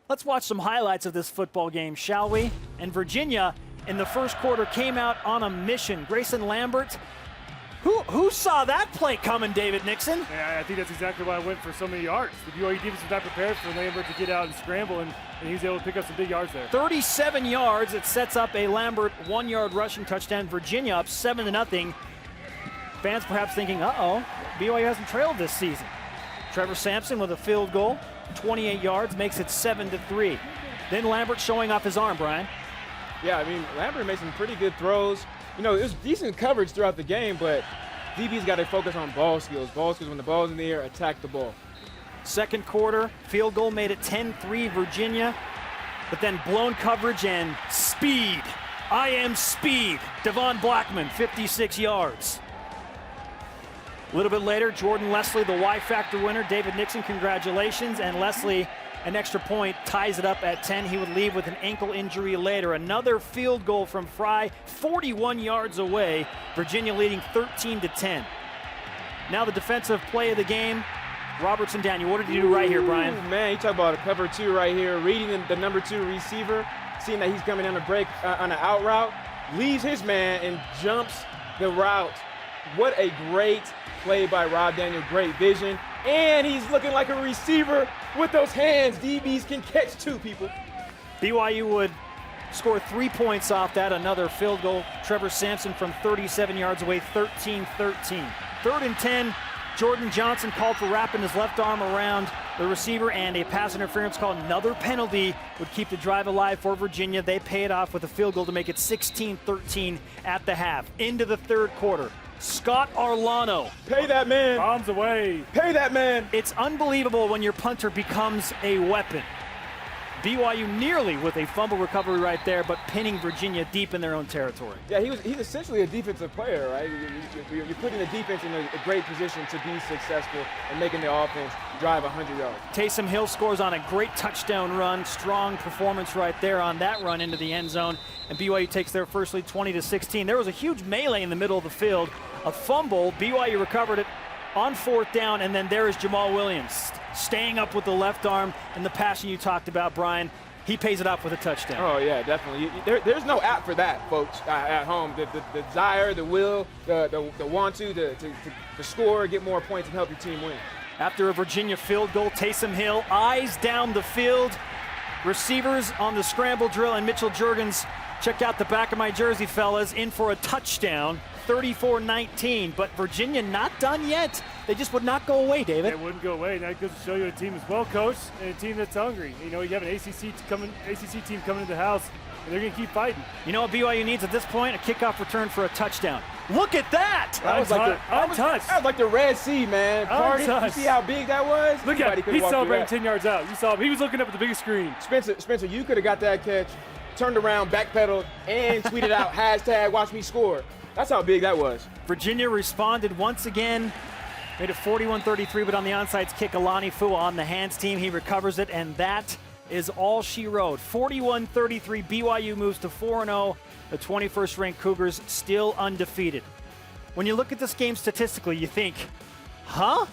Let's watch some highlights of this football game, shall we? And Virginia, in the first quarter, came out on a mission. Grayson Lambert, who saw that play coming, David Nixon? Yeah, I think that's exactly why I went for so many yards. The BYU defense was not prepared for Lambert to get out and scramble, and he was able to pick up some big yards there. 37 yards. It sets up a Lambert 1-yard rushing touchdown. Virginia up 7-0. Fans perhaps thinking, uh-oh, BYU hasn't trailed this season. Trevor Sampson with a field goal, 28 yards, makes it 7-3. Then Lambert showing off his arm, Brian. Yeah, I mean, Lambert made some pretty good throws. You know, it was decent coverage throughout the game, but DB's got to focus on ball skills. Ball skills, when the ball's in the air, attack the ball. Second quarter, field goal made it 10-3 Virginia, but then blown coverage and speed. I am speed. Devon Blackman, 56 yards. A little bit later, Jordan Leslie, the Y-Factor winner. David Nixon, congratulations. And Leslie, an extra point, ties it up at 10. He would leave with an ankle injury later. Another field goal from Fry, 41 yards away. Virginia leading 13-10. Now the defensive play of the game. Robertson Daniel, what did you do right here, Brian? Ooh, man, you talk about a cover two right here. Reading the number 2 receiver, seeing that he's coming down the break on an out route, leaves his man and jumps the route. What a great play by Rob Daniel, great vision. And he's looking like a receiver with those hands. DBs can catch two, people. BYU would score 3 points off that. Another field goal. Trevor Sampson from 37 yards away, 13-13. 3rd and 10. Jordan Johnson called for wrapping his left arm around the receiver, and a pass interference call. Another penalty would keep the drive alive for Virginia. They pay it off with a field goal to make it 16-13 at the half. Into the third quarter. Scott Arlano. Pay that man. Bombs away. Pay that man. It's unbelievable when your punter becomes a weapon. BYU nearly with a fumble recovery right there, but pinning Virginia deep in their own territory. Yeah, he's essentially a defensive player, right? You're putting the defense in a great position to be successful and making the offense drive 100 yards. Taysom Hill scores on a great touchdown run. Strong performance right there on that run into the end zone. And BYU takes their first lead 20-16. There was a huge melee in the middle of the field. A fumble. BYU recovered it on 4th down, and then there is Jamal Williams staying up with the left arm and the passion you talked about, Brian. He pays it off with a touchdown. Oh, yeah, definitely. There's no app for that, folks, at home. The desire, the will, the want to score, get more points, and help your team win. After a Virginia field goal, Taysom Hill eyes down the field. Receivers on the scramble drill, and Mitchell Juergens, check out the back of my jersey, fellas, in for a touchdown. 34-19, but Virginia not done yet. They just would not go away, David. They wouldn't go away. That goes to show you a team that's well coached and a team that's hungry. You know, you have an ACC team coming into the house, and they're going to keep fighting. You know what BYU needs at this point? A kickoff return for a touchdown. Look at that! That was like the Red Sea, man. Party. You see how big that was? Look at him. He's celebrating 10 yards out. You saw him. He was looking up at the biggest screen. Spencer, you could have got that catch, turned around, backpedaled, and tweeted out hashtag watch me score. That's how big that was. Virginia responded once again, made it 41-33, but on the onside kick, Alani Fua on the hands team. He recovers it, and that is all she wrote. 41-33, BYU moves to 4-0. The 21st ranked Cougars still undefeated. When you look at this game statistically, you think, huh?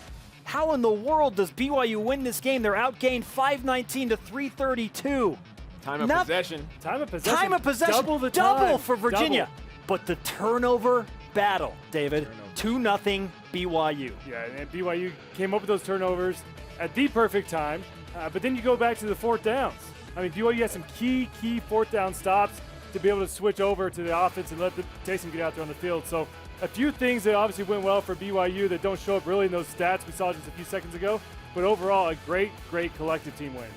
How in the world does BYU win this game? They're outgained 519 to 332. Time of possession. Time of possession. Time of possession. Double the time. Double for Virginia. Double. But the turnover battle, David, 2-0 BYU. Yeah, and BYU came up with those turnovers at the perfect time, but then you go back to the 4th downs. I mean, BYU has some key 4th down stops to be able to switch over to the offense and let Taysom get out there on the field. So a few things that obviously went well for BYU that don't show up really in those stats we saw just a few seconds ago, but overall a great collective team win.